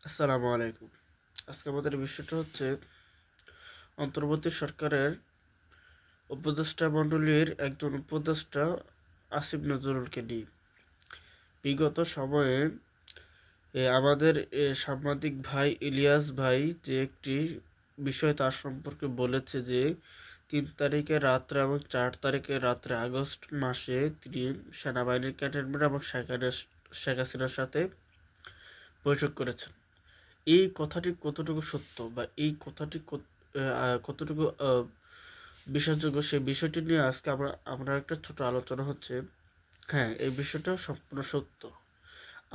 আসসালামু আলাইকুম। আজকে আমাদের বিষয়টা হচ্ছে অন্তর্বর্তী সরকারের উপদেষ্টা মণ্ডলীর একজন উপদেষ্টা আসিফ নজরুলকে নিয়ে বিগত সময়ে আমাদের সাংবাদিক ভাই ইলিয়াস ভাই যে একটি বিষয় তার সম্পর্কে বলেছে যে 3 তারিখে রাত্রে এবং 4 তারিখে রাত্রে আগস্ট মাসে তিনি সেনাবাহিনীর ক্যান্টনমেন্ট এবং শেখ হাসিনার সাথে বৈঠক করেছেন। এই কথাটি কতটুকু সত্য বা এই কথাটি কতটুকু বিশ্বাসযোগ্য সেই বিষয়টি নিয়ে আজকে আমরা একটা ছোট আলোচনা হচ্ছে। হ্যাঁ, এই বিষয়টা সম্পূর্ণ সত্য।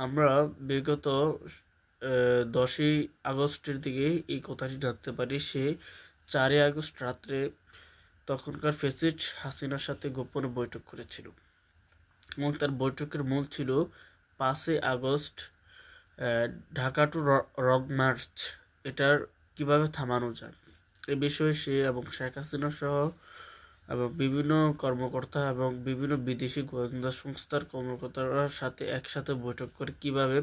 আমরা বিগত 10ই আগস্টের দিকে এই কথাটি জানতে পারি। সে 4ই আগস্ট রাত্রে তখনকার ফ্যাসিস্ট হাসিনার সাথে গোপনে বৈঠক করেছিল এবং তার বৈঠকের মূল ছিল 5ই আগস্ট ঢাকা টু রং মার্চ এটার কিভাবে থামানো যায় এ বিষয়ে সে এবং শেখ হাসিনা সহ এবং বিভিন্ন কর্মকর্তা এবং বিভিন্ন বিদেশি গোয়েন্দা সংস্থার কর্মকর্তারা সাথে একসাথে বৈঠক করে কিভাবে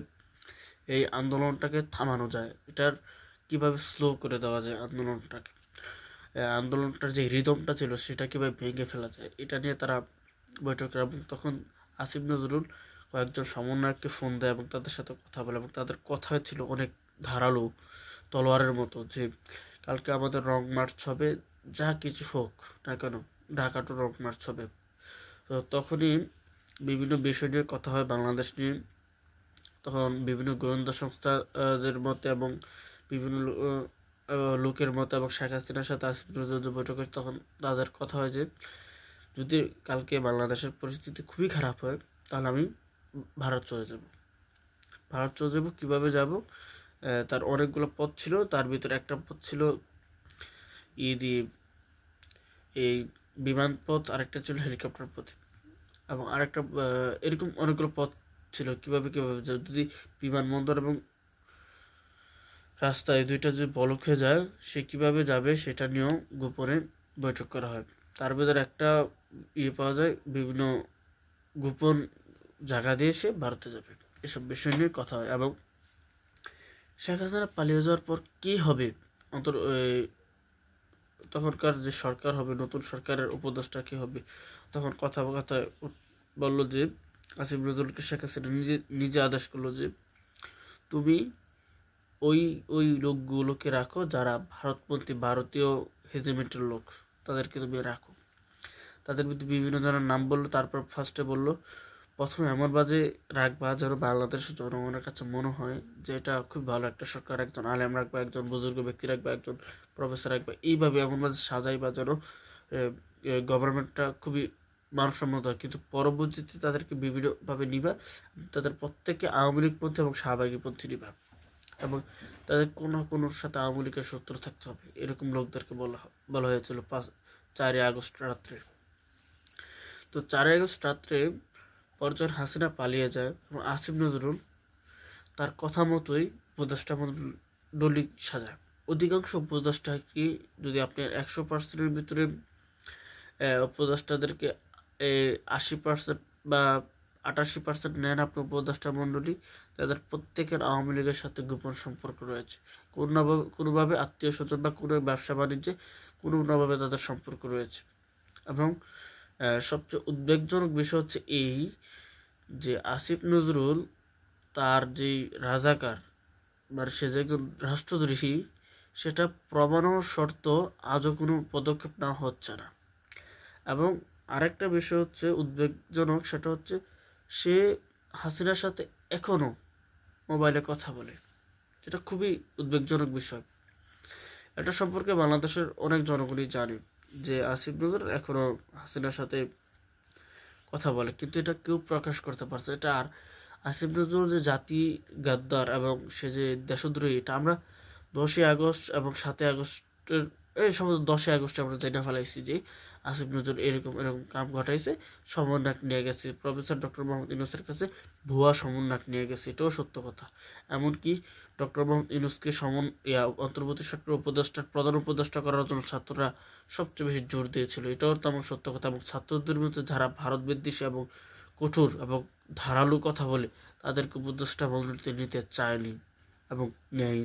এই আন্দোলনটাকে থামানো যায়, এটার কিভাবে স্লো করে দেওয়া যায় আন্দোলনটাকে, আন্দোলনটার যে রিদমটা ছিল সেটা কিভাবে ভেঙে ফেলা যায়, এটা নিয়ে তারা বৈঠক করে। এবং তখন আসিফ নজরুল কয়েকজন সমন্বয়ককে ফোন দেয় এবং তাদের সাথে কথা বলে এবং তাদের কথা ছিল অনেক ধারালো তলোয়ারের মতো যে কালকে আমাদের রং মার্চ হবে, যা কিছু হোক না কেন ঢাকা টু রং মার্চ হবে। তো তখনই বিভিন্ন বিষয় নিয়ে কথা হয় বাংলাদেশ নিয়ে। তখন বিভিন্ন গোয়েন্দা সংস্থাদের মতে এবং বিভিন্ন লোকের মতে এবং শেখ হাসিনার সাথে আসিফ নজরুল বৈঠক হয়, তখন তাদের কথা হয় যে যদি কালকে বাংলাদেশের পরিস্থিতি খুবই খারাপ হয় তাহলে আমি ভারত চলে যাব। কীভাবে যাব, তার অনেকগুলো পথ ছিল, তার ভিতরে একটা পথ ছিল দিয়ে এই বিমান পথ, আরেকটা ছিল হেলিকপ্টার পথ এবং আরেকটা এরকম অনেকগুলো পথ ছিল কীভাবে যদি বিমানবন্দর এবং রাস্তায় দুইটা যদি ব্লক হয়ে যায় সে কীভাবে যাবে সেটা নিয়েও গোপনে বৈঠক করা হয়। তার ভিতরে একটা পাওয়া যায়, বিভিন্ন গোপন জায়গা দিয়ে সে ভারতে যাবে, এসব বিষয় নিয়ে কথা হয়। এবং শেখ হাসিনা পালিয়ে যাওয়ার পর কী হবে, তখনকার যে সরকার হবে, নতুন সরকারের উপদেষ্টা কী হবে, তখন কথায় বলল যে আসিফ নজরুলকে শেখ হাসিনা নিজে নিজে আদেশ করলো যে তুমি ওই ওই লোকগুলোকে রাখো যারা ভারতপন্থী, ভারতীয় হেজিমেন্টের লোক, তাদেরকে তুমি রাখো। তাদের মধ্যে বিভিন্ন জনের নাম বললো। তারপর ফার্স্টে বললো প্রথমে এমন বাজে রাখবা যেন বাংলাদেশের জনগণের কাছে মনে হয় যে এটা খুব ভালো একটা সরকার, একজন আলেম রাখবা, একজন বুজুর্গ ব্যক্তি রাখবা, একজন প্রফেসর রাখবা, এইভাবে এমন বাজে সাজাইবা যেন গভর্নমেন্টটা খুবই মানসম্মত হয়। কিন্তু পরবর্তীতে তাদেরকে বিভিন্নভাবে নিবা, তাদের প্রত্যেককে আওয়ামী লীগপন্থী এবং শাহবাগীপন্থী নিবা এবং তাদের কোনোর সাথে আওয়ামী লীগের শত্রু থাকতে হবে, এরকম লোকদেরকে বলা হয়েছিল 4ই আগস্ট রাত্রে। তো 4ই আগস্ট রাত্রে পরজন হাসিনা পালিয়ে যায় এবং আসিফ নজরুল তার কথা মতোই উপদেষ্টা মণ্ডলী সাজায়। অধিকাংশ উপদেষ্টা কি, যদি আপনি 100%-এর ভিতরে উপদেষ্টাদেরকে 80% বা 88% নেন আপনি উপদেষ্টা মণ্ডলী, তাদের প্রত্যেকের আওয়ামী লীগের সাথে গোপন সম্পর্ক রয়েছে। কোনোভাবে আত্মীয় স্বজন বা কোনো ব্যবসা বাণিজ্যে কোনোভাবে তাদের সম্পর্ক রয়েছে। এবং সবচেয়ে উদ্বেগজনক বিষয় হচ্ছে এই যে আসিফ নজরুল তার যে রাজাকার মানে সে যে একজন রাষ্ট্রদ্রোহী সেটা প্রমাণও শর্ত আজও কোনো পদক্ষেপ নেওয়া হচ্ছে না। এবং আরেকটা বিষয় হচ্ছে উদ্বেগজনক, সেটা হচ্ছে সে হাসিনার সাথে এখনও মোবাইলে কথা বলে, যেটা খুবই উদ্বেগজনক বিষয়। এটা সম্পর্কে বাংলাদেশের অনেক জনগণই জানে যে আসিফ নজরুল এখনও হাসিনার সাথে কথা বলে, কিন্তু এটা কেউ প্রকাশ করতে পারছে। এটা আর আসিফ নজরুল যে জাতি গাদ্দার এবং সে যে দেশদ্রোহী, এটা আমরা 10ই আগস্ট এবং 7ই আগস্টের এই সময় 10ই আগস্টে আমরা জেনে ফেলাইছি যে আসিফ নজরুল এরকম এরকম কাম ঘটাইছে, সমন্বয়ক নিয়ে গেছে প্রফেসর ডক্টর মোহাম্মদ ইউনূসের কাছে, ভুয়া সমন্বয়ক নিয়ে গেছে, এটাও সত্য কথা। এমনকি ডক্টর মোহাম্মদ ইউনূসকে অন্তর্বর্তী সরকার প্রধান উপদেষ্টা করার জন্য ছাত্ররা সবচেয়ে বেশি জোর দিয়েছিল, এটাও তেমন সত্য কথা। এবং ছাত্রদের মধ্যে যারা ভারত বিদ্বেষী এবং কঠোর এবং ধারালো কথা বলে তাদেরকে উপদেষ্টা মণ্ডলীতে নিতে চায়নি। এবং ন্যায়